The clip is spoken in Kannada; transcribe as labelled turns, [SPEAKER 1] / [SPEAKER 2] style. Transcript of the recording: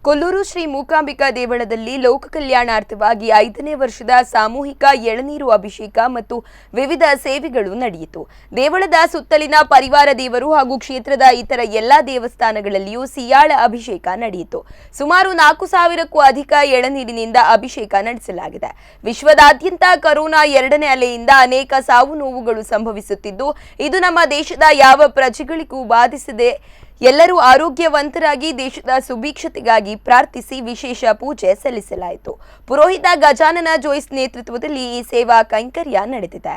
[SPEAKER 1] ಕೊಲ್ಲೂರು ಶ್ರೀ ಮೂಕಾಂಬಿಕಾ ದೇವಳದಲ್ಲಿ ಲೋಕ ಕಲ್ಯಾಣಾರ್ಥವಾಗಿ 5ನೇ ವರ್ಷದ ಸಾಮೂಹಿಕ ಎಳನೀರು ಅಭಿಷೇಕ ಮತ್ತು ವಿವಿಧ ಸೇವೆಗಳು ನಡೆಯಿತು. ದೇವಳದ ಸುತ್ತಲಿನ ಪರಿವಾರ ದೇವರು ಹಾಗೂ ಕ್ಷೇತ್ರದ ಇತರ ಎಲ್ಲಾ ದೇವಸ್ಥಾನಗಳಲ್ಲಿಯೂ ಸಿಯಾಳ ಅಭಿಷೇಕ ನಡೆಯಿತು. ಸುಮಾರು 4,000ಕ್ಕೂ ಅಧಿಕ ಎಳನೀರಿನಿಂದ ಅಭಿಷೇಕ ನಡೆಸಲಾಗಿದೆ. ವಿಶ್ವದಾದ್ಯಂತ ಕೊರೋನಾ 2ನೇ ಅಲೆಯಿಂದ ಅನೇಕ ಸಾವು ನೋವುಗಳು ಸಂಭವಿಸುತ್ತಿದ್ದು, ಇದು ನಮ್ಮ ದೇಶದ ಯಾವ ಪ್ರಜೆಗಳಿಗೂ ಬಾಧಿಸದೆ ಎಲ್ಲರೂ ಆರೋಗ್ಯವಂತರಾಗಿ ದೇಶದ ಸುಭಿಕ್ಷತೆಗಾಗಿ ಪ್ರಾರ್ಥಿಸಿ ವಿಶೇಷ ಪೂಜೆ ಸಲ್ಲಿಸಲಾಯಿತು. ಪುರೋಹಿತ ಗಜಾನನ ಜೋಯಿಸ್ ನೇತೃತ್ವದಲ್ಲಿ ಈ ಸೇವಾ ಕೈಂಕರ್ಯ ನಡೆದಿದೆ.